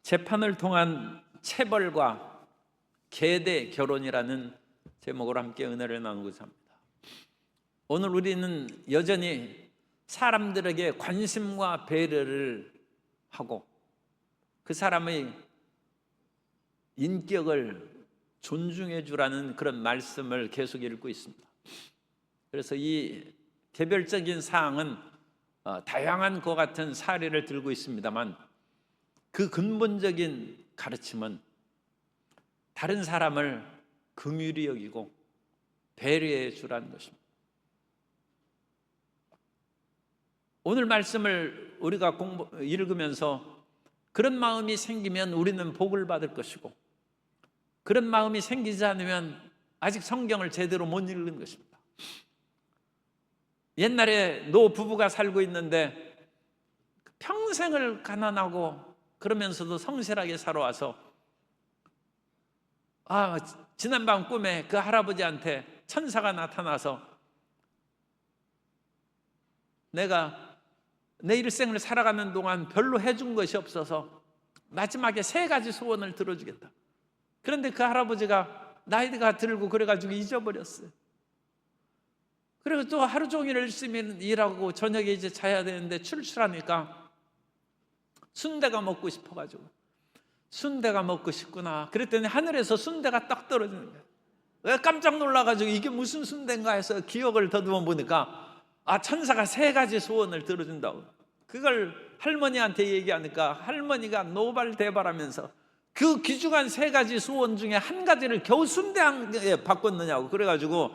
재판을 통한 체벌과 계대 결혼이라는 제목으로 함께 은혜를 나누고자 합니다. 오늘 우리는 여전히 사람들에게 관심과 배려를 하고 그 사람의 인격을 존중해 주라는 그런 말씀을 계속 읽고 있습니다. 그래서 이 개별적인 사항은 다양한 것 같은 사례를 들고 있습니다만 그 근본적인 가르침은 다른 사람을 긍휼히 여기고 배려해 주라는 것입니다. 오늘 말씀을 우리가 읽으면서 그런 마음이 생기면 우리는 복을 받을 것이고 그런 마음이 생기지 않으면 아직 성경을 제대로 못 읽는 것입니다. 옛날에 노 부부가 살고 있는데 평생을 가난하고 그러면서도 성실하게 살아와서 지난밤 꿈에 그 할아버지한테 천사가 나타나서 내가 내 일생을 살아가는 동안 별로 해준 것이 없어서 마지막에 3가지 소원을 들어주겠다. 그런데 그 할아버지가 나이가 들고 그래가지고 잊어버렸어요. 그리고 또 하루 종일 열심히 일하고 저녁에 이제 자야 되는데 출출하니까 순대가 먹고 싶어가지고 순대가 먹고 싶구나. 그랬더니 하늘에서 순대가 딱 떨어지는 거예요. 왜 깜짝 놀라가지고 이게 무슨 순대인가 해서 기억을 더듬어 보니까 천사가 3가지 소원을 들어준다고. 그걸 할머니한테 얘기하니까 할머니가 노발대발하면서 그 귀중한 3가지 소원 중에 한 가지를 겨우 순대에 바꿨느냐고. 그래가지고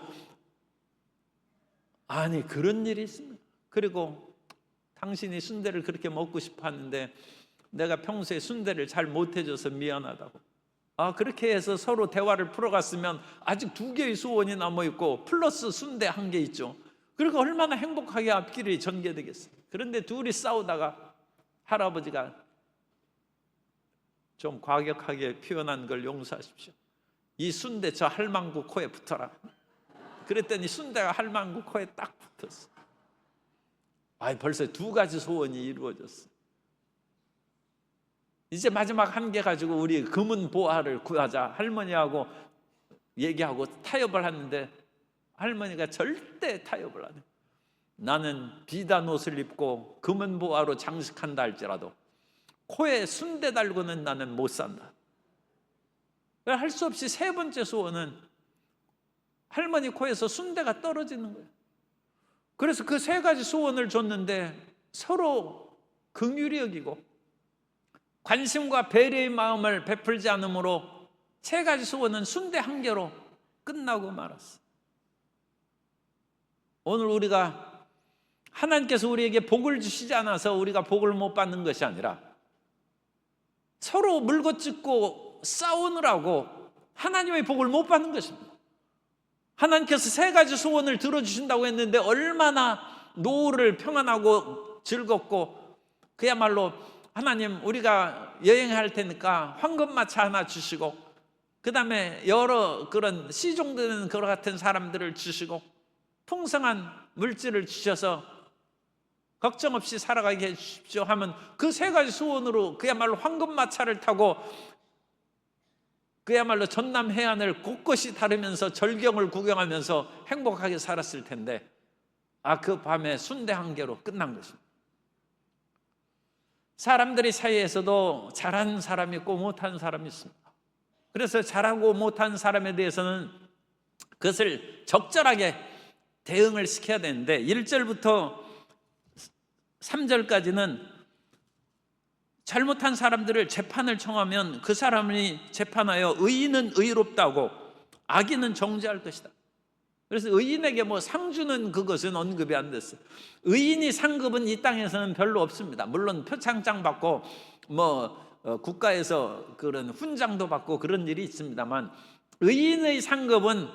아니 그런 일이 있습니다. 그리고 당신이 순대를 그렇게 먹고 싶어 하는데 내가 평소에 순대를 잘 못해줘서 미안하다고. 그렇게 해서 서로 대화를 풀어갔으면 아직 2개의 소원이 남아있고 플러스 순대 1개 있죠. 그러니까 얼마나 행복하게 앞길이 전개되겠어요. 그런데 둘이 싸우다가 할아버지가 좀 과격하게 표현한 걸 용서하십시오. 이 순대 저 할망구 코에 붙어라. 그랬더니 순대가 할망구 코에 딱 붙었어. 벌써 2가지 소원이 이루어졌어. 이제 마지막 1개 가지고 우리 금은 보화를 구하자. 할머니하고 얘기하고 타협을 하는데 할머니가 절대 타협을 안 해. 나는 비단 옷을 입고 금은 보화로 장식한다 할지라도 코에 순대 달고는 나는 못 산다. 할 수 없이 3번째 소원은 할머니 코에서 순대가 떨어지는 거예요. 그래서 그 3가지 소원을 줬는데 서로 긍휼히 여기고 관심과 배려의 마음을 베풀지 않으므로 3가지 소원은 순대 1개로 끝나고 말았어. 오늘 우리가 하나님께서 우리에게 복을 주시지 않아서 우리가 복을 못 받는 것이 아니라 서로 물고뜯고 싸우느라고 하나님의 복을 못 받는 것입니다. 하나님께서 3가지 소원을 들어주신다고 했는데 얼마나 노후를 평안하고 즐겁고 그야말로 하나님 우리가 여행할 테니까 황금마차 하나 주시고 그 다음에 여러 그런 시종되는 것 같은 사람들을 주시고 풍성한 물질을 주셔서 걱정 없이 살아가게 해주십시오 하면 그 3가지 소원으로 그야말로 황금마차를 타고 그야말로 전남 해안을 곳곳이 다르면서 절경을 구경하면서 행복하게 살았을 텐데 그 밤에 순대 1개로 끝난 것입니다. 사람들이 사이에서도 잘하는 사람이 있고 못하는 사람이 있습니다. 그래서 잘하고 못한 사람에 대해서는 그것을 적절하게 대응을 시켜야 되는데 1절부터 3절까지는 잘못한 사람들을 재판을 청하면 그 사람이 재판하여 의인은 의롭다고 악인은 정죄할 것이다. 그래서 의인에게 상 주는 그것은 언급이 안 됐어요. 의인이 상급은 이 땅에서는 별로 없습니다. 물론 표창장 받고 국가에서 그런 훈장도 받고 그런 일이 있습니다만 의인의 상급은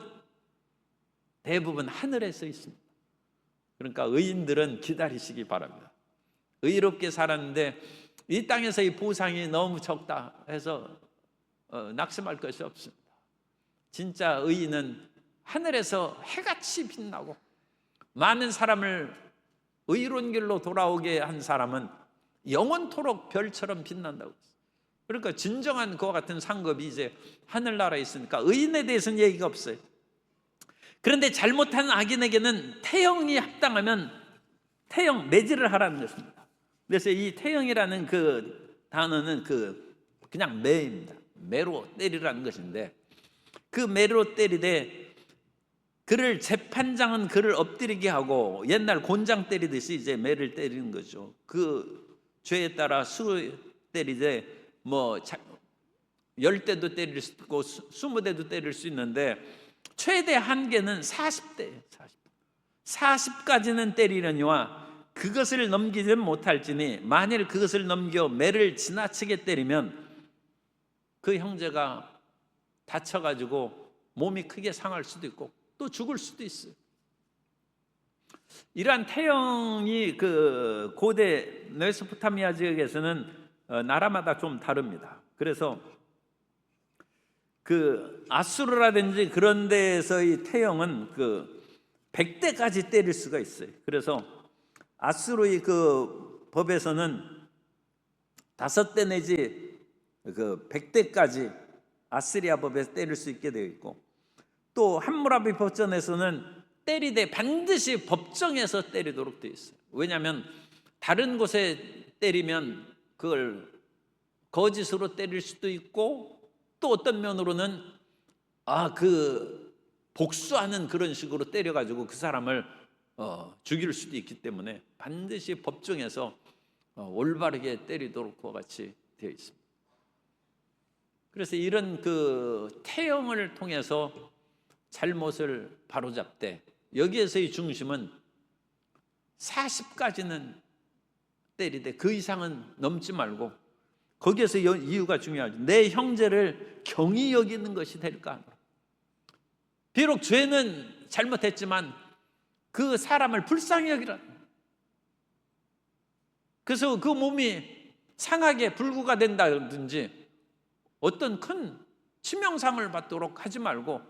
대부분 하늘에서 있습니다. 그러니까 의인들은 기다리시기 바랍니다. 의롭게 살았는데 이 땅에서의 보상이 너무 적다 해서 낙심할 것이 없습니다. 진짜 의인은 하늘에서 해같이 빛나고 많은 사람을 의로운 길로 돌아오게 한 사람은 영원토록 별처럼 빛난다고 했어요. 그러니까 진정한 그와 같은 상급이 이제 하늘나라에 있으니까 의인에 대해서는 얘기가 없어요. 그런데 잘못한 악인에게는 태형이 합당하면 태형, 매질을 하라는 것입니다. 그래서 이 태형이라는 그 단어는 그냥 매입니다. 매로 때리라는 것인데, 그 매로 때리되 그를 재판장은 그를 엎드리게 하고, 옛날 곤장 때리듯이 이제 매를 때리는 거죠. 그 죄에 따라 수 때리되 10대도 때릴 수 있고 20대도 때릴 수 있는데, 최대 한계는 40대예요. 40까지는 때리려니와 그것을 넘기지 못할지니, 만일 그것을 넘겨 매를 지나치게 때리면 그 형제가 다쳐가지고 몸이 크게 상할 수도 있고 또 죽을 수도 있어요. 이러한 태형이 그 고대 메소포타미아 지역에서는 나라마다 좀 다릅니다. 그래서 그 아수르라든지 그런 데에서의 태형은 100대까지 때릴 수가 있어요. 그래서 아수르의 그 법에서는 5대 내지 100대까지 아스리아 법에서 때릴 수 있게 되어 있고, 또 함무라비 법전에서는 때리되 반드시 법정에서 때리도록 되어 있어요. 왜냐하면 다른 곳에 때리면 그걸 거짓으로 때릴 수도 있고, 또 어떤 면으로는 복수하는 그런 식으로 때려가지고 그 사람을 죽일 수도 있기 때문에 반드시 법정에서 올바르게 때리도록 그와 같이 되어 있습니다. 그래서 이런 그 태형을 통해서 잘못을 바로잡되, 여기에서의 중심은 40까지는 때리되 그 이상은 넘지 말고, 거기에서 이유가 중요하죠. 내 형제를 경히 여기는 것이 될까. 비록 죄는 잘못했지만 그 사람을 불쌍히 여기라. 그래서 그 몸이 상하게 불구가 된다든지 어떤 큰 치명상을 받도록 하지 말고,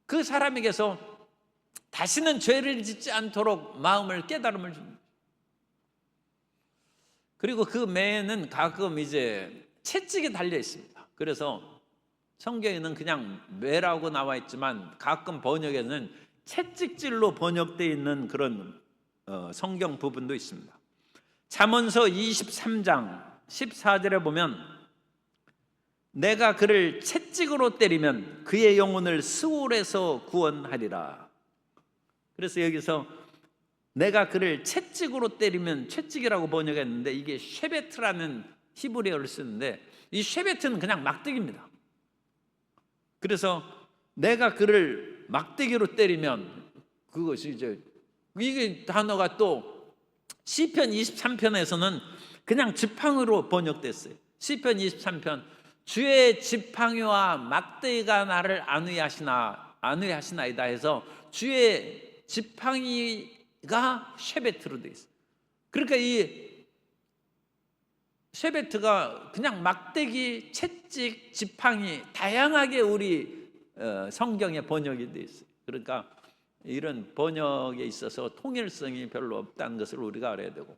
그 사람에게서 다시는 죄를 짓지 않도록 마음을, 깨달음을 줍니다. 그리고 그 매에는 가끔 이제 채찍이 달려 있습니다. 그래서 성경에는 그냥 매라고 나와 있지만 가끔 번역에는 채찍질로 번역되어 있는 그런 성경 부분도 있습니다. 잠언서 23장 14절에 보면, 내가 그를 채찍으로 때리면 그의 영혼을 스올에서 구원하리라. 그래서 여기서 내가 그를 채찍으로 때리면, 채찍이라고 번역했는데 이게 쉐베트라는 히브리어를 쓰는데, 이 쉐베트는 그냥 막대기입니다. 그래서 내가 그를 막대기로 때리면, 그것이 이제 이게 단어가 또 시편 23편에서는 그냥 지팡이로 번역됐어요. 시편 23편, 주의 지팡이와 막대기가 나를 안위하시나이다 해서 주의 지팡이가 쉐베트로 되어 있어요. 그러니까 이 쉐베트가 그냥 막대기, 채찍, 지팡이, 다양하게 우리 성경에 번역이 되어 있어요. 그러니까 이런 번역에 있어서 통일성이 별로 없다는 것을 우리가 알아야 되고,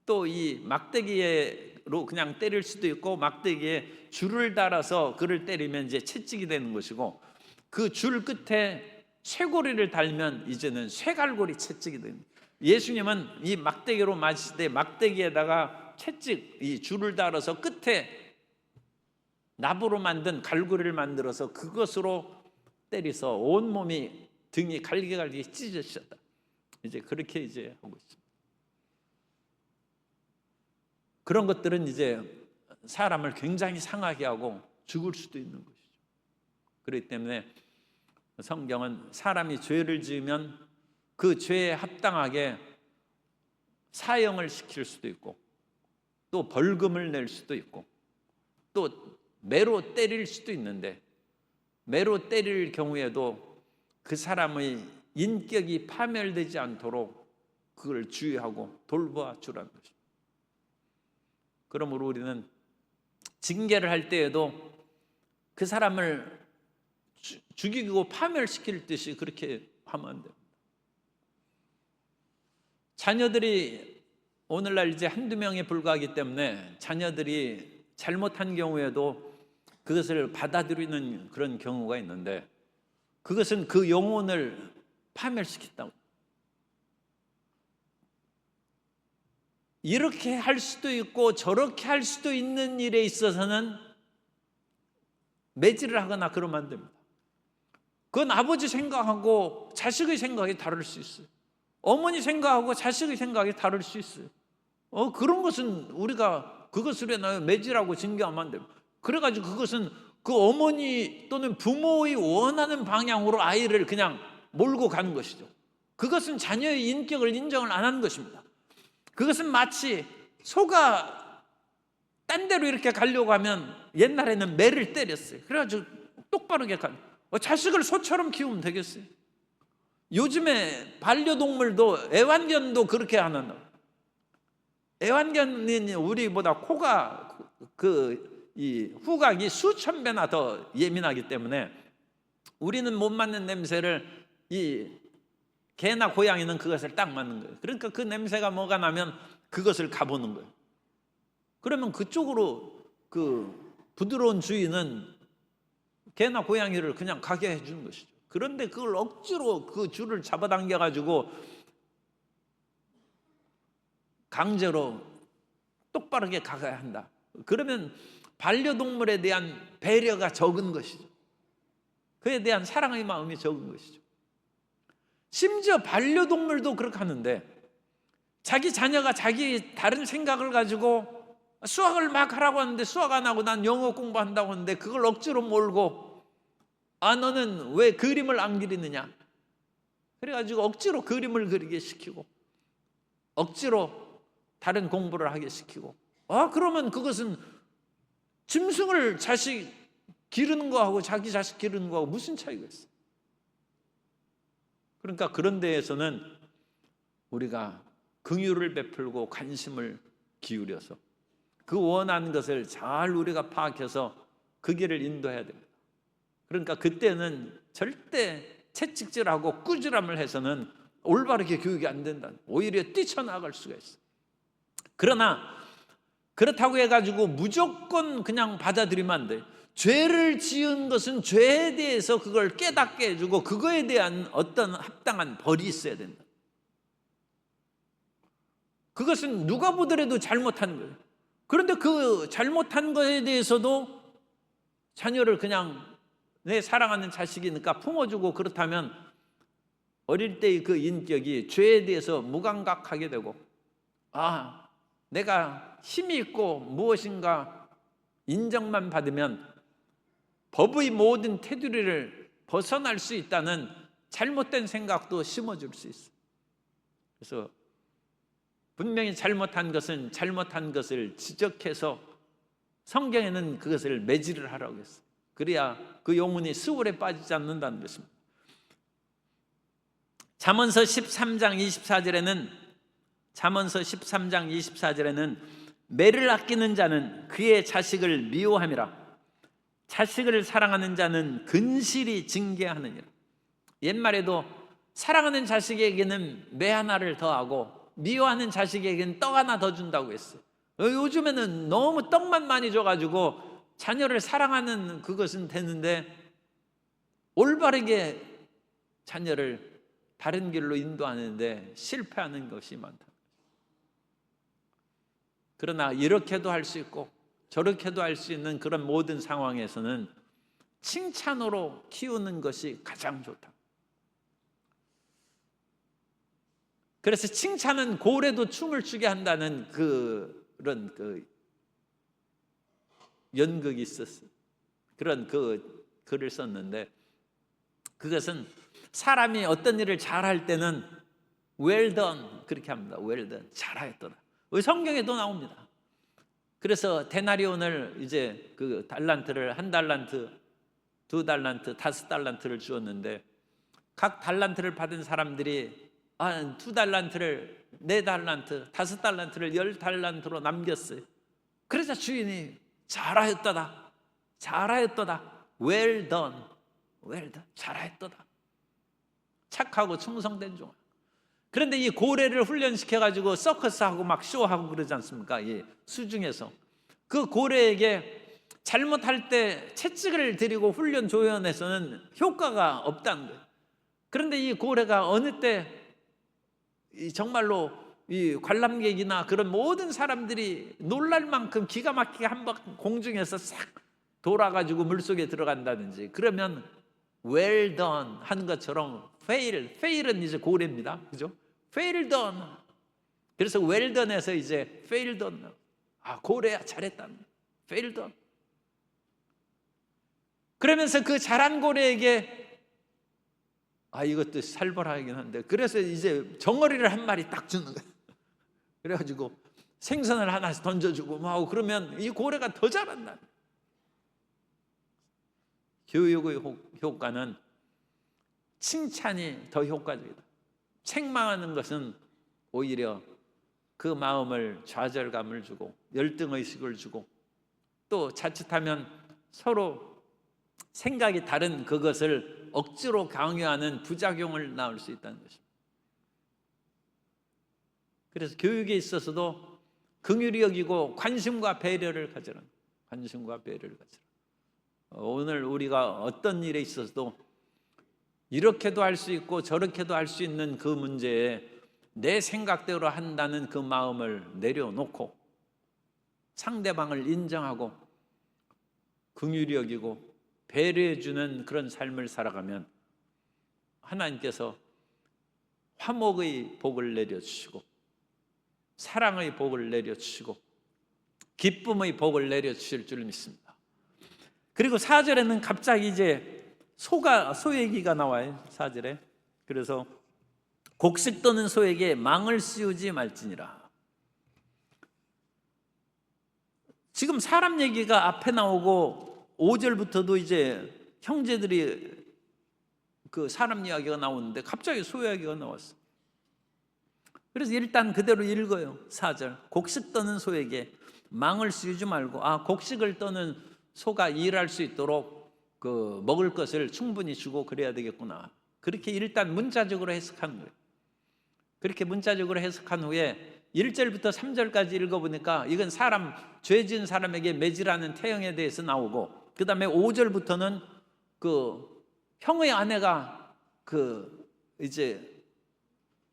또 이 막대기로 그냥 때릴 수도 있고, 막대기에 줄을 달아서 그를 때리면 이제 채찍이 되는 것이고, 그 줄 끝에 쇠고리를 달면 이제는 쇠갈고리 채찍이 됩니다. 예수님은 이 막대기로 맞을 때 막대기에다가 채찍, 이 줄을 달아서 끝에 나무로 만든 갈고리를 만들어서 그것으로 때려서 온몸이, 등이 갈기갈기 찢어지셨다. 이제 그렇게 이제 하고 있습니다. 그런 것들은 이제 사람을 굉장히 상하게 하고 죽을 수도 있는 것이죠. 그렇기 때문에 성경은 사람이 죄를 지으면 그 죄에 합당하게 사형을 시킬 수도 있고, 또 벌금을 낼 수도 있고, 또 매로 때릴 수도 있는데, 매로 때릴 경우에도 그 사람의 인격이 파멸되지 않도록 그걸 주의하고 돌보아 주라는 것입니다. 그러므로 우리는 징계를 할 때에도 그 사람을 죽이고 파멸시킬 듯이 그렇게 하면 안 됩니다. 자녀들이 오늘날 이제 한두 명에 불과하기 때문에 자녀들이 잘못한 경우에도 그것을 받아들이는 그런 경우가 있는데, 그것은 그 영혼을 파멸시켰다고. 이렇게 할 수도 있고 저렇게 할 수도 있는 일에 있어서는 매질을 하거나 그러면 안 됩니다. 그건 아버지 생각하고 자식의 생각이 다를 수 있어요. 어머니 생각하고 자식의 생각이 다를 수 있어요. 그런 것은 우리가 그것을 인하여 매질하고 징계하면 안 됩니다. 그래가지고 그것은 그 어머니 또는 부모의 원하는 방향으로 아이를 그냥 몰고 가는 것이죠. 그것은 자녀의 인격을 인정을 안 하는 것입니다. 그것은 마치 소가 딴 데로 이렇게 가려고 하면 옛날에는 매를 때렸어요. 그래가지고 똑바르게 가요. 자식을 소처럼 키우면 되겠어요? 요즘에 반려동물도 애완견도 그렇게 안 한다. 애완견은 우리보다 코가 이 후각이 수천 배나 더 예민하기 때문에 우리는 못 맡는 냄새를 이 개나 고양이는 그것을 딱 맡는 거예요. 그러니까 그 냄새가 뭐가 나면 그것을 가보는 거예요. 그러면 그쪽으로 그 부드러운 주인은 개나 고양이를 그냥 가게 해주는 것이죠. 그런데 그걸 억지로 그 줄을 잡아당겨 가지고 강제로 똑바르게 가야 한다. 그러면 반려동물에 대한 배려가 적은 것이죠. 그에 대한 사랑의 마음이 적은 것이죠. 심지어 반려동물도 그렇게 하는데, 자기 자녀가 자기 다른 생각을 가지고 수학을 막 하라고 하는데 수학 안 하고 난 영어 공부한다고 하는데 그걸 억지로 몰고, 너는 왜 그림을 안 그리느냐, 그래가지고 억지로 그림을 그리게 시키고 억지로 다른 공부를 하게 시키고, 그러면 그것은 짐승을 자식 기르는 거하고 자기 자식 기르는 거하고 무슨 차이가 있어? 그러니까 그런 데에서는 우리가 긍휼을 베풀고 관심을 기울여서 그 원하는 것을 잘 우리가 파악해서 그 길을 인도해야 됩니다. 그러니까 그때는 절대 채찍질하고 꾸지람을 해서는 올바르게 교육이 안 된다. 오히려 뛰쳐나갈 수가 있어. 그러나 그렇다고 해가지고 무조건 그냥 받아들이면 안 돼. 죄를 지은 것은 죄에 대해서 그걸 깨닫게 해주고 그거에 대한 어떤 합당한 벌이 있어야 된다. 그것은 누가 보더라도 잘못한 거예요. 그런데 그 잘못한 것에 대해서도 자녀를 그냥 내 사랑하는 자식이니까 품어주고, 그렇다면 어릴 때의 그 인격이 죄에 대해서 무감각하게 되고, 내가 힘이 있고 무엇인가 인정만 받으면 법의 모든 테두리를 벗어날 수 있다는 잘못된 생각도 심어줄 수 있어요. 그래서 분명히 잘못한 것은 잘못한 것을 지적해서 성경에는 그것을 매질을 하라고 했어요. 그래야 그 영혼이 수월에 빠지지 않는다는 것입니다. 잠언서 13장 24절에는 매를 아끼는 자는 그의 자식을 미워함이라, 자식을 사랑하는 자는 근실히 징계하느니라. 옛말에도 사랑하는 자식에게는 매 하나를 더하고 미워하는 자식에게는 떡 하나 더 준다고 했어요. 요즘에는 너무 떡만 많이 줘가지고 자녀를 사랑하는 그것은 되는데 올바르게 자녀를 다른 길로 인도하는데 실패하는 것이 많다. 그러나 이렇게도 할 수 있고 저렇게도 할 수 있는 그런 모든 상황에서는 칭찬으로 키우는 것이 가장 좋다. 그래서 칭찬은 고래도 춤을 추게 한다는 그런 연극이 있었어요. 그런 글을 썼는데, 그것은 사람이 어떤 일을 잘할 때는 well done 그렇게 합니다. well done, 잘하였더라. 성경에도 나옵니다. 그래서 데나리온을 이제 그 달란트를 1달란트, 2달란트, 5달란트를 주었는데 각 달란트를 받은 사람들이 2달란트를 4달란트, 5달란트를 10달란트로 남겼어요. 그래서 주인이 잘하였도다, well done, 잘하였도다, 착하고 충성된 종. 그런데 이 고래를 훈련시켜가지고 서커스하고 막 쇼하고 그러지 않습니까? 이 수중에서. 그 고래에게 잘못할 때 채찍을 들이고 훈련 조연해서는 효과가 없다는 거예요. 그런데 이 고래가 어느 때 정말로 이 관람객이나 그런 모든 사람들이 놀랄 만큼 기가 막히게 한 번 공중에서 싹 돌아가지고 물속에 들어간다든지, 그러면 well done 하는 것처럼 fail은 이제 고래입니다. 그죠? fail done. 그래서 well done에서 이제 fail done. 아, 고래야 잘했다. fail done. 그러면서 그 잘한 고래에게 이것도 살벌하긴 한데, 그래서 이제 정어리를 한 마리 딱 주는 거예요. 그래가지고 생선을 하나씩 던져주고 뭐 그러면 이 고래가 더 잘한다. 교육의 효과는 칭찬이 더 효과적이다. 책망하는 것은 오히려 그 마음을 좌절감을 주고 열등의식을 주고, 또 자칫하면 서로 생각이 다른 그것을 억지로 강요하는 부작용을 낳을 수 있다는 것입니다. 그래서 교육에 있어서도 긍휼히 여기고 관심과 배려를 가져라. 관심과 배려를 가져라. 오늘 우리가 어떤 일에 있어서도 이렇게도 할 수 있고 저렇게도 할 수 있는 그 문제에 내 생각대로 한다는 그 마음을 내려놓고 상대방을 인정하고 긍휼히 여기고 배려해 주는 그런 삶을 살아가면 하나님께서 화목의 복을 내려주시고 사랑의 복을 내려주시고 기쁨의 복을 내려주실 줄 믿습니다. 그리고 4절에는 갑자기 이제 소 얘기가 나와요. 4절에. 그래서 곡식 떠는 소에게 망을 씌우지 말지니라. 지금 사람 얘기가 앞에 나오고 5절부터도 이제 형제들이 그 사람 이야기가 나오는데 갑자기 소 이야기가 나왔어. 그래서 일단 그대로 읽어요. 4절. 곡식 떠는 소에게 망을 씌우지 말고, 곡식을 떠는 소가 일할 수 있도록 그 먹을 것을 충분히 주고 그래야 되겠구나. 그렇게 일단 문자적으로 해석한 거예요. 그렇게 문자적으로 해석한 후에 1절부터 3절까지 읽어보니까 이건 죄 지은 사람에게 매질하는 태형에 대해서 나오고, 그 다음에 5절부터는 그 형의 아내가 이제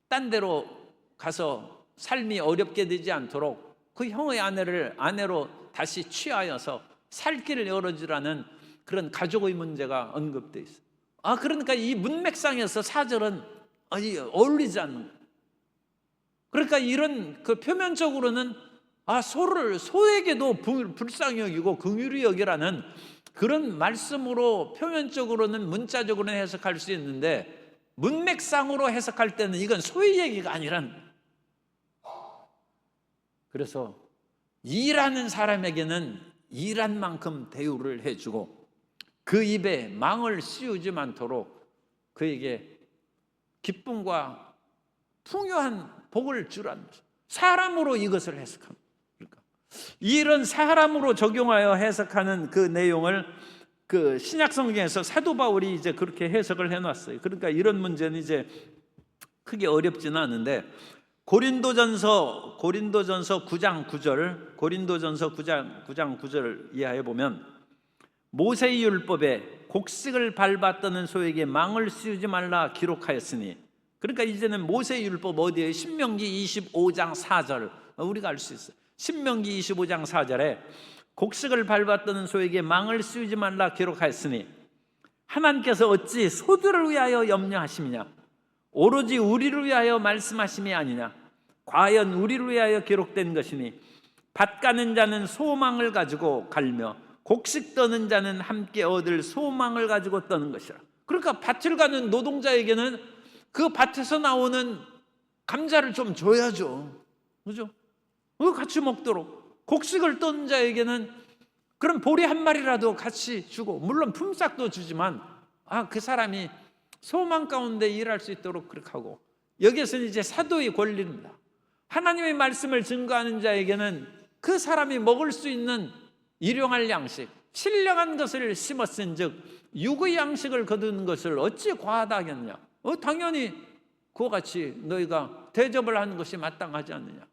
딴 데로 가서 삶이 어렵게 되지 않도록 그 형의 아내로 다시 취하여서 살 길을 열어주라는 그런 가족의 문제가 언급되어 있어요. 그러니까 이 문맥상에서 4절은 어울리지 않는 거예요. 그러니까 이런 그 표면적으로는 소에게도 불쌍히 여기고 긍휼히 여기라는 그런 말씀으로 표면적으로는 문자적으로는 해석할 수 있는데, 문맥상으로 해석할 때는 이건 소의 얘기가 아니란. 그래서 일하는 사람에게는 일한 만큼 대우를 해주고 그 입에 망을 씌우지 않도록 그에게 기쁨과 풍요한 복을 주라는 것입니다. 사람으로 이것을 해석합니다. 그러니까 이런 사람으로 적용하여 해석하는 그 내용을 그 신약 성경에서 사도 바울이 이제 그렇게 해석을 해놨어요. 그러니까 이런 문제는 이제 크게 어렵지는 않은데, 고린도전서 9장 9절, 고린도전서 9장 9절 이하에 보면 모세의 율법에 곡식을 밟았던 소에게 망을 씌우지 말라 기록하였으니, 그러니까 이제는 모세의 율법 어디에? 신명기 25장 4절 우리가 알 수 있어요. 신명기 25장 4절에 곡식을 밟았던 소에게 망을 씌우지 말라 기록하였으니 하나님께서 어찌 소들을 위하여 염려하심이냐? 오로지 우리를 위하여 말씀하심이 아니냐? 과연 우리를 위하여 기록된 것이니 밭 가는 자는 소망을 가지고 갈며 곡식 떠는 자는 함께 얻을 소망을 가지고 떠는 것이라. 그러니까 밭을 가는 노동자에게는 그 밭에서 나오는 감자를 좀 줘야죠. 그죠? 같이 먹도록. 곡식을 떠는 자에게는 그럼 보리 한 마리라도 같이 주고, 물론 품삯도 주지만 그 사람이 소망 가운데 일할 수 있도록 그렇게 하고, 여기에서는 이제 사도의 권리입니다. 하나님의 말씀을 증거하는 자에게는 그 사람이 먹을 수 있는 일용할 양식, 신령한 것을 심었은 즉 육의 양식을 거두는 것을 어찌 과하다 하겠냐? 당연히 그와 같이 너희가 대접을 하는 것이 마땅하지 않느냐?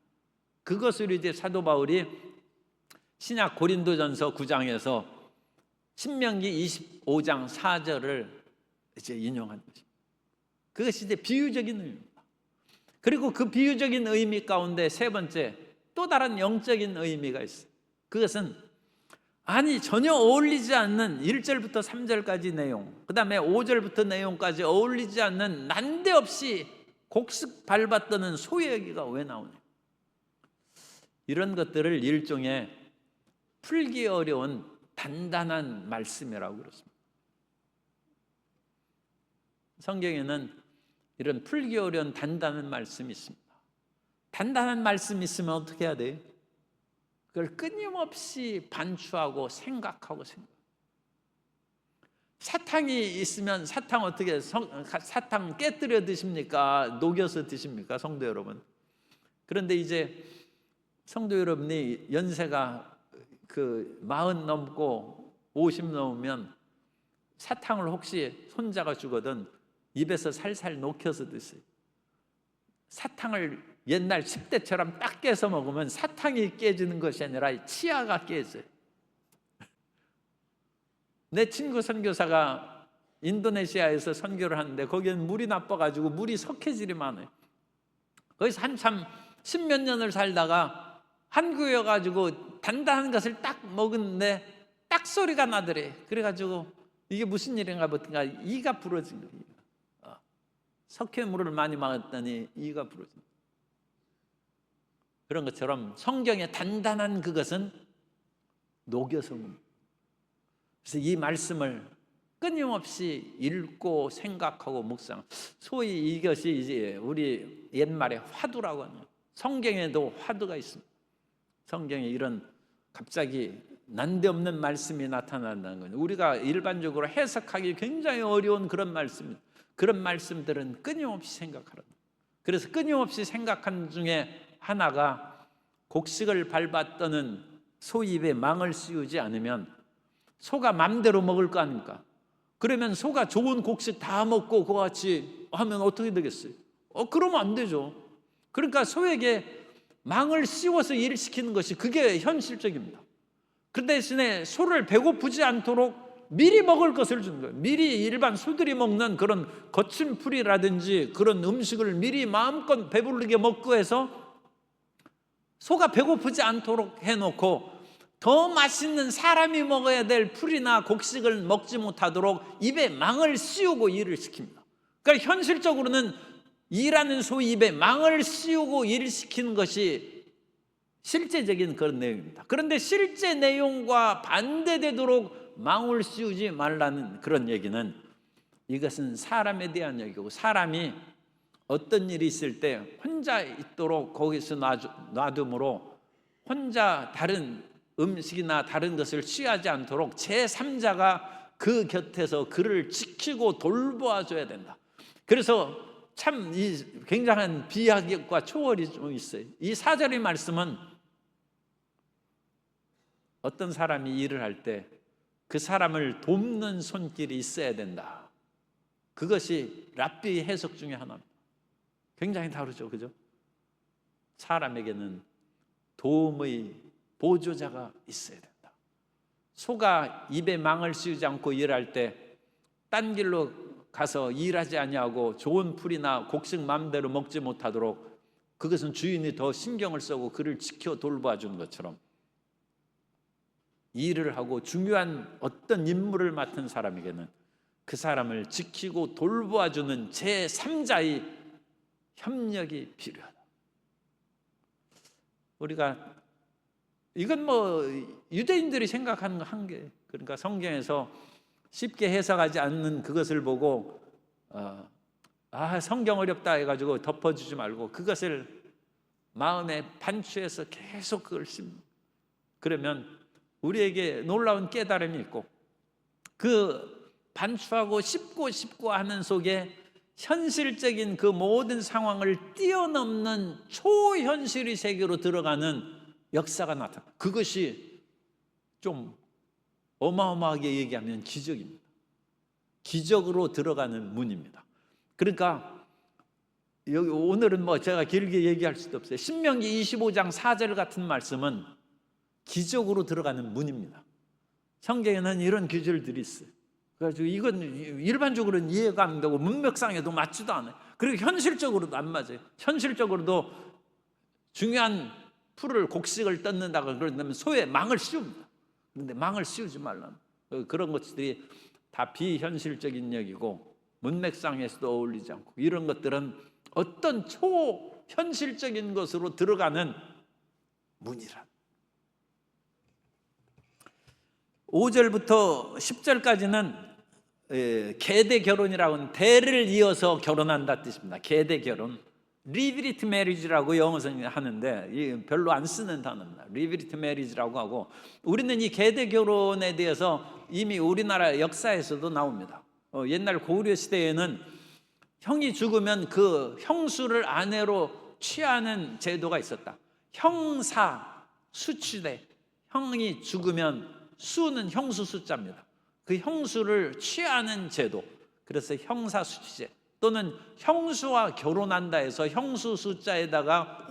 그것을 이제 사도 바울이 신약 고린도전서 9장에서 신명기 25장 4절을 이제 인용한 것입니다. 그것이 이제 비유적인 의미입니다. 그리고 그 비유적인 의미 가운데 세 번째 또 다른 영적인 의미가 있어요. 그것은 전혀 어울리지 않는 1절부터 3절까지 내용, 그 다음에 5절부터 내용까지 어울리지 않는 난데없이 곡식 밟아떠는 소의 얘기가 왜 나오냐. 이런 것들을 일종의 풀기 어려운 단단한 말씀이라고 그렇습니다. 성경에는 이런 풀기 어려운 단단한 말씀이 있습니다. 단단한 말씀이 있으면 어떻게 해야 돼요? 그걸 끊임없이 반추하고 생각하고 사탕이 있으면 사탕 어떻게 사탕 깨뜨려 드십니까? 녹여서 드십니까? 성도 여러분. 그런데 이제 성도 여러분이 연세가 40 넘고 50 넘으면 사탕을 혹시 손자가 주거든 입에서 살살 녹여서 드세요. 사탕을 옛날 10대처럼 딱 깨서 먹으면 사탕이 깨지는 것이 아니라 치아가 깨져요. 내 친구 선교사가 인도네시아에서 선교를 하는데 거기는 물이 나빠가지고 물이 석회질이 많아요. 거기서 한참 10몇 년을 살다가 한국에 와가지고 단단한 것을 딱 먹었는데 딱 소리가 나더래. 그래가지고 이게 무슨 일인가 보니까 이가 부러진 거예요. 석회물을 많이 먹었더니 이가 부러진 거예요. 그런 것처럼 성경의 단단한 그것은 녹여서 먹는. 그래서 이 말씀을 끊임없이 읽고 생각하고 묵상. 소위 이것이 이제 우리 옛말에 화두라고 하는 거예요. 성경에도 화두가 있습니다. 성경에 이런 갑자기 난데없는 말씀이 나타난다는 거예요. 우리가 일반적으로 해석하기 굉장히 어려운 그런 말씀, 그런 말씀들은 끊임없이 생각하라. 그래서 끊임없이 생각한 중에 하나가 곡식을 밟아 떠는 소 입에 망을 씌우지 않으면 소가 맘대로 먹을 거 아닙니까? 그러면 소가 좋은 곡식 다 먹고 그와 같이 하면 어떻게 되겠어요? 그러면 안 되죠. 그러니까 소에게 망을 씌워서 일을 시키는 것이 그게 현실적입니다. 그 대신에 소를 배고프지 않도록 미리 먹을 것을 주는 거예요. 미리 일반 소들이 먹는 그런 거친 풀이라든지 그런 음식을 미리 마음껏 배부르게 먹고 해서 소가 배고프지 않도록 해놓고 더 맛있는 사람이 먹어야 될 풀이나 곡식을 먹지 못하도록 입에 망을 씌우고 일을 시킵니다. 그러니까 현실적으로는 일하는 소 입에 망을 씌우고 일을 시키는 것이 실제적인 그런 내용입니다. 그런데 실제 내용과 반대되도록 망을 씌우지 말라는 그런 얘기는 이것은 사람에 대한 얘기고 사람이 어떤 일이 있을 때 혼자 있도록 거기서 놔둠으로 혼자 다른 음식이나 다른 것을 취하지 않도록 제3자가 그 곁에서 그를 지키고 돌보아줘야 된다. 그래서 참 이 굉장한 비약과 초월이 좀 있어요. 이 4절의 말씀은 어떤 사람이 일을 할 때 그 사람을 돕는 손길이 있어야 된다. 그것이 랍비 해석 중에 하나입니다. 굉장히 다르죠, 그죠? 사람에게는 도움의 보조자가 있어야 된다. 소가 입에 망을 씌우지 않고 일할 때 딴 길로 가서 일하지 아니하고 좋은 풀이나 곡식 마음대로 먹지 못하도록 그것은 주인이 더 신경을 쓰고 그를 지켜 돌봐주는 것처럼 일을 하고 중요한 어떤 임무를 맡은 사람에게는 그 사람을 지키고 돌봐주는 제3자의 협력이 필요하다. 우리가 이건 유대인들이 생각하는 한계. 그러니까 성경에서 쉽게 해석하지 않는 그것을 보고 성경 어렵다 해가지고 덮어주지 말고 그것을 마음에 반추해서 계속 그걸 씁니다. 그러면 우리에게 놀라운 깨달음이 있고 그 반추하고 씹고 하는 속에 현실적인 그 모든 상황을 뛰어넘는 초현실의 세계로 들어가는 역사가 나타나. 그것이 좀 어마어마하게 얘기하면 기적입니다. 기적으로 들어가는 문입니다. 그러니까 여기 오늘은 제가 길게 얘기할 수도 없어요. 신명기 25장 4절 같은 말씀은 기적으로 들어가는 문입니다. 성경에는 이런 규절들이 있어요. 그래가지고 이건 일반적으로는 이해가 안 되고 문맥상에도 맞지도 않아요. 그리고 현실적으로도 안 맞아요. 현실적으로도 중요한 풀을 곡식을 뜯는다고 그러면 소에 망을 씌웁니다. 그런데 망을 씌우지 말라는 그런 것들이 다 비현실적인 얘기고 문맥상에서도 어울리지 않고 이런 것들은 어떤 초현실적인 것으로 들어가는 문이란. 5절부터 10절까지는 계대 결혼이라고 하는 대를 이어서 결혼한다 뜻입니다. 계대 결혼, 리비리트 메리지라고 영어에서 하는데 별로 안 쓰는 단어입니다. 리비리트 메리지라고 하고, 우리는 이 계대 결혼에 대해서 이미 우리나라 역사에서도 나옵니다. 옛날 고구려 시대에는 형이 죽으면 그 형수를 아내로 취하는 제도가 있었다. 형사 수취대, 형이 죽으면 수는 형수 숫자입니다. 그 형수를 취하는 제도, 그래서 형사 수취제, 또는 형수와 결혼한다 해서 형수 숫자에다가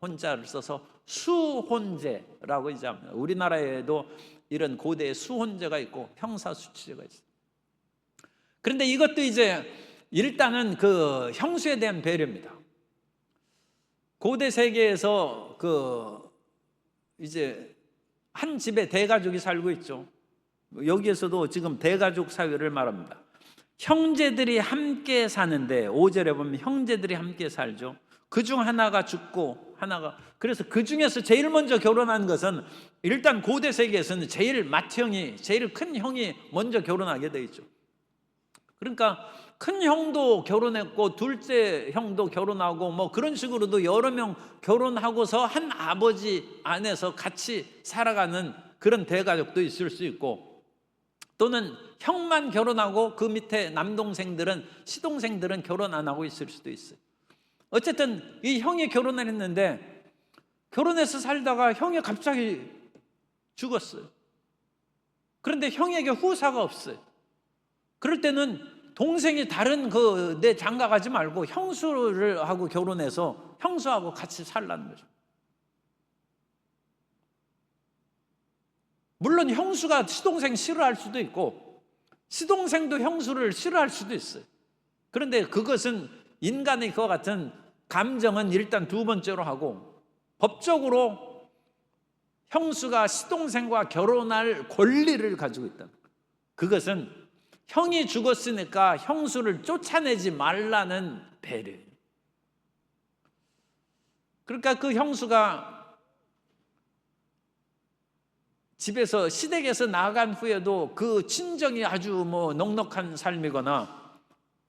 혼자를 써서 수혼제라고 이제 합니다. 우리나라에도 이런 고대의 수혼제가 있고 형사 수취제가 있어요. 그런데 이것도 이제 일단은 그 형수에 대한 배려입니다. 고대 세계에서 이제 한 집에 대가족이 살고 있죠. 여기에서도 지금 대가족 사회를 말합니다. 형제들이 함께 사는데 5절에 보면 형제들이 함께 살죠. 그중 하나가 죽고 하나가, 그래서 그 중에서 제일 먼저 결혼한 것은 일단 고대 세계에서는 제일 맏형이, 제일 큰 형이 먼저 결혼하게 돼 있죠. 그러니까 큰 형도 결혼했고 둘째 형도 결혼하고 뭐 그런 식으로도 여러 명 결혼하고서 한 아버지 안에서 같이 살아가는 그런 대가족도 있을 수 있고, 또는 형만 결혼하고 그 밑에 남동생들은, 시동생들은 결혼 안 하고 있을 수도 있어요. 어쨌든 이 형이 결혼을 했는데 결혼해서 살다가 형이 갑자기 죽었어요. 그런데 형에게 후사가 없어요. 그럴 때는 동생이 다른 내 장가 가지 말고 형수를 하고 결혼해서 형수하고 같이 살라는 거죠. 물론 형수가 시동생 싫어할 수도 있고 시동생도 형수를 싫어할 수도 있어요. 그런데 그것은 인간의 그와 같은 감정은 일단 두 번째로 하고, 법적으로 형수가 시동생과 결혼할 권리를 가지고 있다. 그것은 형이 죽었으니까 형수를 쫓아내지 말라는 배려예요. 그러니까 그 형수가 집에서 시댁에서 나간 후에도 그 친정이 아주 뭐 넉넉한 삶이거나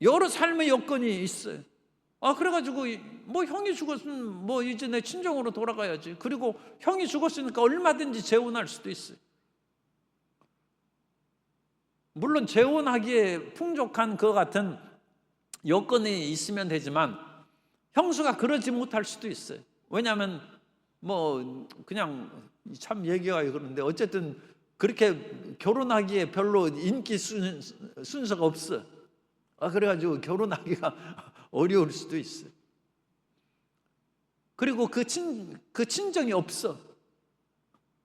여러 삶의 여건이 있어요. 그래가지고 뭐 형이 죽었으면 뭐 이제 내 친정으로 돌아가야지. 그리고 형이 죽었으니까 얼마든지 재혼할 수도 있어요. 물론 재혼하기에 풍족한 그 같은 여건이 있으면 되지만 형수가 그러지 못할 수도 있어요. 왜냐하면 뭐 그냥 참 얘기가 그런데 어쨌든 그렇게 결혼하기에 별로 인기 순서가 없어. 그래가지고 결혼하기가 어려울 수도 있어요. 그리고 그 친정이 없어.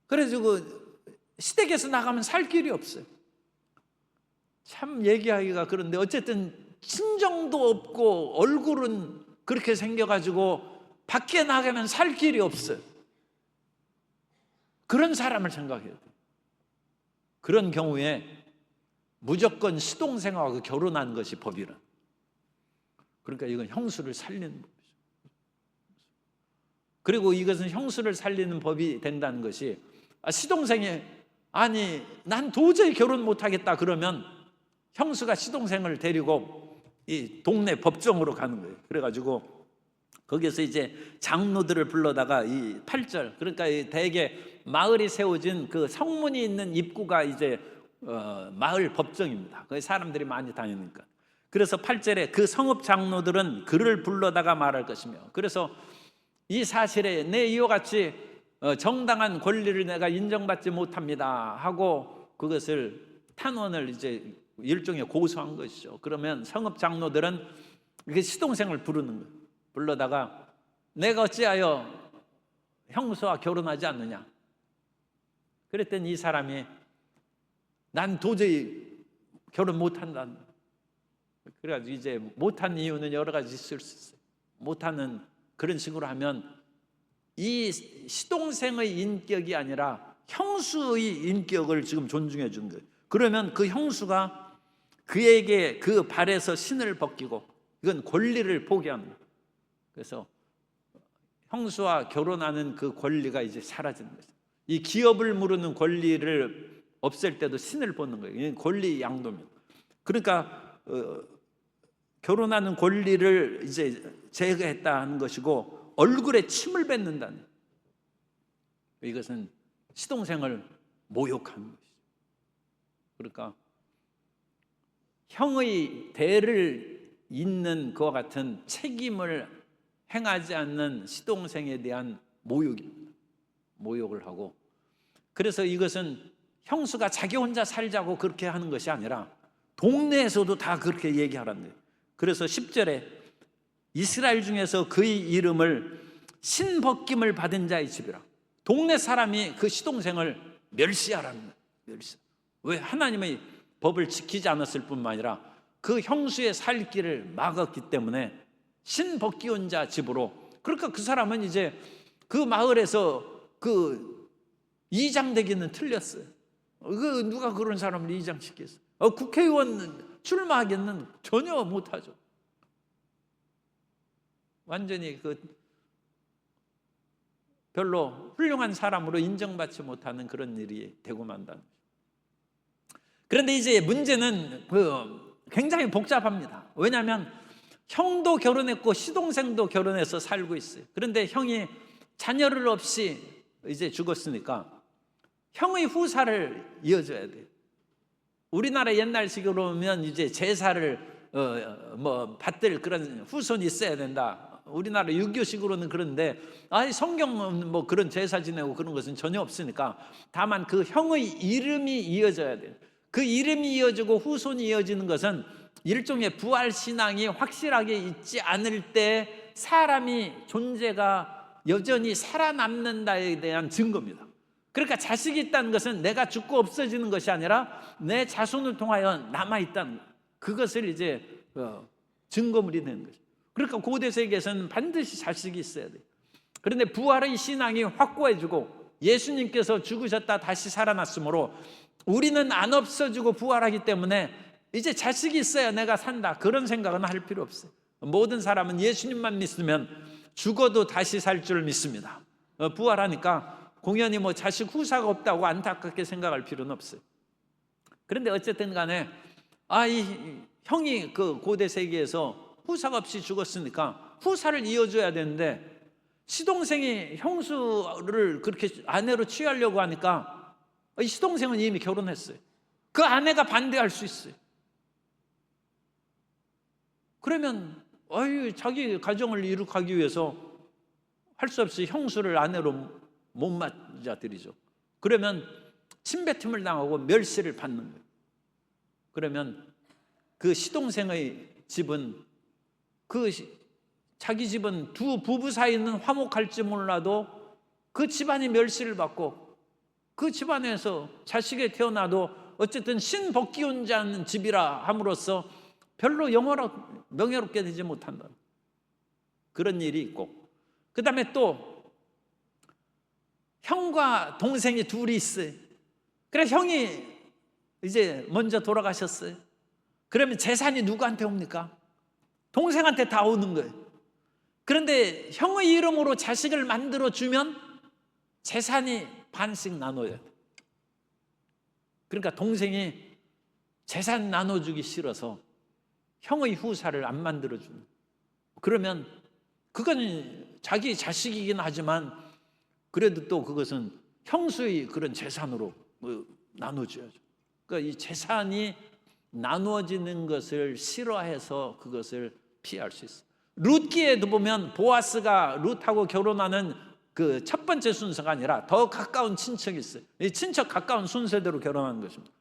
그래가지고 시댁에서 나가면 살 길이 없어요. 참 얘기하기가 그런데 어쨌든 친정도 없고 얼굴은 그렇게 생겨가지고 밖에 나가면 살 길이 없어요. 그런 사람을 생각해야 돼요. 그런 경우에 무조건 시동생하고 결혼하는 것이 법이라. 그러니까 이건 형수를 살리는 법이죠. 그리고 이것은 형수를 살리는 법이 된다는 것이, 시동생이 아니 난 도저히 결혼 못하겠다 그러면 형수가 시동생을 데리고 이 동네 법정으로 가는 거예요. 그래가지고 거기서 이제 장로들을 불러다가 이 8절, 그러니까 이 대개 마을이 세워진 그 성문이 있는 입구가 이제 마을 법정입니다. 거기 사람들이 많이 다니니까. 그래서 8절에 그 성읍 장로들은 그를 불러다가 말할 것이며, 그래서 이 사실에 내 이와 같이 정당한 권리를 내가 인정받지 못합니다 하고 그것을 탄원을 이제 일종의 고소한 것이죠. 그러면 성읍 장로들은 이렇게 시동생을 부르는 거예요. 불러다가 내가 어찌하여 형수와 결혼하지 않느냐, 그랬더니 이 사람이 난 도저히 결혼 못한다. 그래가지고 이제 못한 이유는 여러 가지 있을 수 있어요. 못하는 그런 식으로 하면 이 시동생의 인격이 아니라 형수의 인격을 지금 존중해 준 거예요. 그러면 그 형수가 그에게 그 발에서 신을 벗기고 이건 권리를 포기하는 거예요. 그래서 형수와 결혼하는 그 권리가 이제 사라지는 거죠. 이 기업을 무르는 권리를 없앨 때도 신을 벗는 거예요. 이건 권리 양도입니다. 그러니까 결혼하는 권리를 이제 제거했다는 것이고 얼굴에 침을 뱉는다는, 이것은 시동생을 모욕하는 것이죠. 그러니까 형의 대를 잇는 그와 같은 책임을 행하지 않는 시동생에 대한 모욕입니다. 모욕을 하고, 그래서 이것은 형수가 자기 혼자 살자고 그렇게 하는 것이 아니라 동네에서도 다 그렇게 얘기하라는 거예요. 그래서 10절에 이스라엘 중에서 그의 이름을 신벗김을 받은 자의 집이라. 동네 사람이 그 시동생을 멸시하라는 거예요. 멸시. 왜? 하나님의 법을 지키지 않았을 뿐만 아니라 그 형수의 살 길을 막았기 때문에 신벗기온 자 집으로. 그러니까 그 사람은 이제 그 마을에서 그 이장되기는 틀렸어요. 그 누가 그런 사람을 이장시켰어요? 국회의원 출마하기는 전혀 못하죠. 완전히 그 별로 훌륭한 사람으로 인정받지 못하는 그런 일이 되고 만다는 거죠. 그런데 이제 문제는 굉장히 복잡합니다. 왜냐하면 형도 결혼했고 시동생도 결혼해서 살고 있어요. 그런데 형이 자녀를 없이 이제 죽었으니까 형의 후사를 이어줘야 돼요. 우리나라 옛날식으로 보면 이제 제사를 받들 그런 후손이 있어야 된다. 우리나라 유교식으로는 그런데 성경은 뭐 그런 제사 지내고 그런 것은 전혀 없으니까 다만 그 형의 이름이 이어져야 돼요. 그 이름이 이어지고 후손이 이어지는 것은 일종의 부활 신앙이 확실하게 있지 않을 때 사람이 존재가 여전히 살아남는다에 대한 증거입니다. 그러니까 자식이 있다는 것은 내가 죽고 없어지는 것이 아니라 내 자손을 통하여 남아있다는, 그것을 이제 증거물이 되는 거죠. 그러니까 고대 세계에서는 반드시 자식이 있어야 돼요. 그런데 부활의 신앙이 확고해지고 예수님께서 죽으셨다 다시 살아났으므로 우리는 안 없어지고 부활하기 때문에 이제 자식이 있어야 내가 산다, 그런 생각은 할 필요 없어요. 모든 사람은 예수님만 믿으면 죽어도 다시 살 줄 믿습니다. 부활하니까 공연히 뭐 자식 후사가 없다고 안타깝게 생각할 필요는 없어요. 그런데 어쨌든 간에 이 형이 그 고대 세계에서 후사가 없이 죽었으니까 후사를 이어줘야 되는데 시동생이 형수를 그렇게 아내로 취하려고 하니까 이 시동생은 이미 결혼했어요. 그 아내가 반대할 수 있어요. 그러면 자기 가정을 이룩하기 위해서 할 수 없이 형수를 아내로 못 맞아들이죠. 그러면 침뱉음을 당하고 멸시를 받는 거예요. 그러면 그 시동생의 집은 자기 집은 두 부부 사이는 화목할지 몰라도 그 집안이 멸시를 받고 그 집안에서 자식이 태어나도 어쨌든 신복기온 자는 집이라 함으로써 별로 명예롭게 되지 못한다. 그런 일이 있고, 그 다음에 또 형과 동생이 둘이 있어요. 그래 형이 이제 먼저 돌아가셨어요. 그러면 재산이 누구한테 옵니까? 동생한테 다 오는 거예요. 그런데 형의 이름으로 자식을 만들어 주면 재산이 반씩 나눠야 돼. 그러니까 동생이 재산 나눠주기 싫어서 형의 후사를 안 만들어 주는. 그러면 그건 자기 자식이긴 하지만 그래도 또 그것은 형수의 그런 재산으로 나눠줘야죠. 그러니까 이 재산이 나누어지는 것을 싫어해서 그것을 피할 수 있어요. 룻기에도 보면 보아스가 룻하고 결혼하는 그 첫 번째 순서가 아니라 더 가까운 친척이 있어요. 이 친척 가까운 순서대로 결혼하는 것입니다.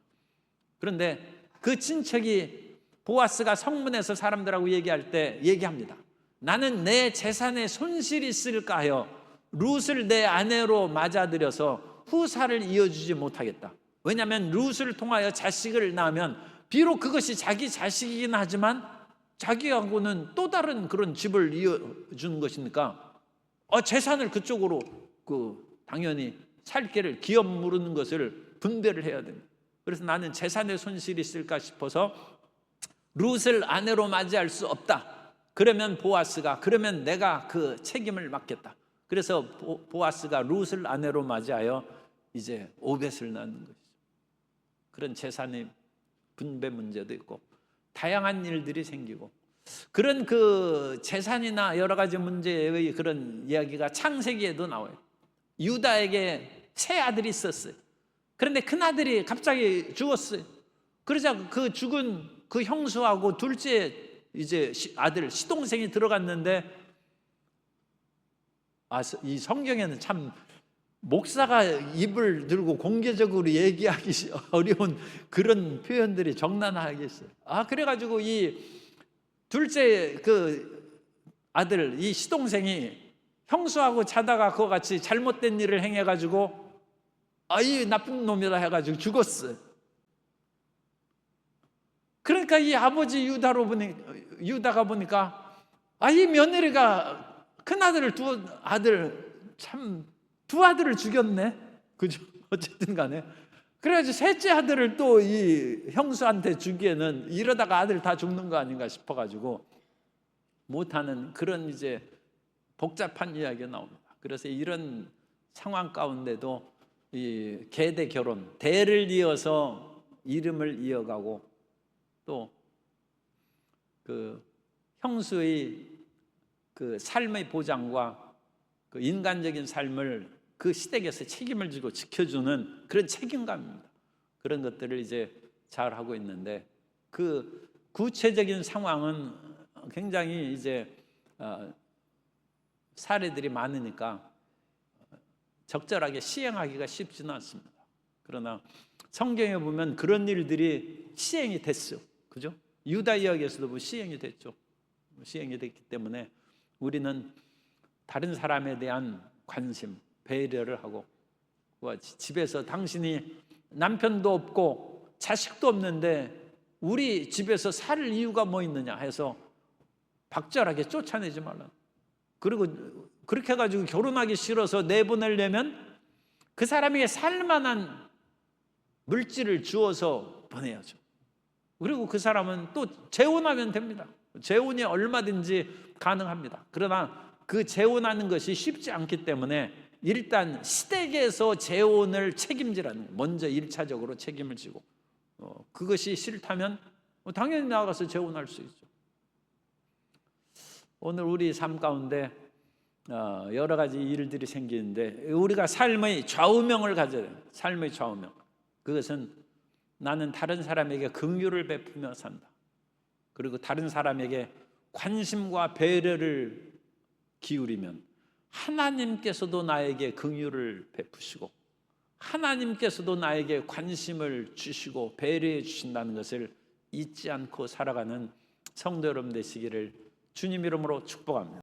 그런데 그 친척이 보아스가 성문에서 사람들하고 얘기할 때 얘기합니다. 나는 내 재산에 손실이 있을까 하여 룻을 내 아내로 맞아들여서 후사를 이어주지 못하겠다. 왜냐하면 룻을 통하여 자식을 낳으면 비록 그것이 자기 자식이긴 하지만 자기하고는 또 다른 그런 집을 이어주는 것이니까 재산을 그쪽으로 당연히 살 길을 기업 물는 것을 분배를 해야 됩니다. 그래서 나는 재산의 손실이 있을까 싶어서 룻을 아내로 맞이할 수 없다. 그러면 그러면 내가 그 책임을 맡겠다. 그래서 보아스가 룻을 아내로 맞이하여 이제 오벳을 낳는 것이죠. 그런 재산의 분배 문제도 있고 다양한 일들이 생기고 그런 그 재산이나 여러 가지 문제의 그런 이야기가 창세기에도 나와요. 유다에게 세 아들이 있었어요. 그런데 큰 아들이 갑자기 죽었어요. 그러자 그 죽은 그 형수하고 둘째 이제 아들 시동생이 들어갔는데 이 성경에는 참 목사가 입을 들고 공개적으로 얘기하기 어려운 그런 표현들이 적나라하게 있어요. 그래가지고 이 둘째 그 아들 이 시동생이 형수하고 자다가 그와 같이 잘못된 일을 행해가지고 이 나쁜 놈이라 해가지고 죽었어요. 그러니까 이 아버지 유다가 보니까 이 며느리가 큰 아들을 두 아들을 죽였네. 그죠? 어쨌든 간에. 그래가지고 셋째 아들을 또 이 형수한테 주기에는 이러다가 아들 다 죽는 거 아닌가 싶어가지고 못하는 그런 이제 복잡한 이야기가 나옵니다. 그래서 이런 상황 가운데도 이 계대 결혼, 대를 이어서 이름을 이어가고 또 그 형수의 그 삶의 보장과 그 인간적인 삶을 그 시댁에서 책임을 지고 지켜주는 그런 책임감입니다. 그런 것들을 이제 잘 하고 있는데 그 구체적인 상황은 굉장히 이제 사례들이 많으니까 적절하게 시행하기가 쉽지는 않습니다. 그러나 성경에 보면 그런 일들이 시행이 됐어요. 그죠? 유다 이야기에서도 시행이 됐죠. 시행이 됐기 때문에 우리는 다른 사람에 대한 관심, 배려를 하고 집에서 당신이 남편도 없고 자식도 없는데 우리 집에서 살 이유가 뭐 있느냐 해서 박절하게 쫓아내지 말라. 그리고 그렇게 해가지고 결혼하기 싫어서 내보내려면 그 사람에게 살만한 물질을 주어서 보내야죠. 그리고 그 사람은 또 재혼하면 됩니다. 재혼이 얼마든지 가능합니다. 그러나 그 재혼하는 것이 쉽지 않기 때문에 일단 시댁에서 재혼을 책임지라는 거예요. 먼저 1차적으로 책임을 지고 그것이 싫다면 당연히 나가서 재혼할 수 있죠. 오늘 우리 삶 가운데 여러 가지 일들이 생기는데 우리가 삶의 좌우명을 가져야 돼요. 삶의 좌우명. 그것은 나는 다른 사람에게 긍휼을 베푸며 산다. 그리고 다른 사람에게 관심과 배려를 기울이면 하나님께서도 나에게 긍휼을 베푸시고 하나님께서도 나에게 관심을 주시고 배려해 주신다는 것을 잊지 않고 살아가는 성도 여러분 되시기를 주님 이름으로 축복합니다.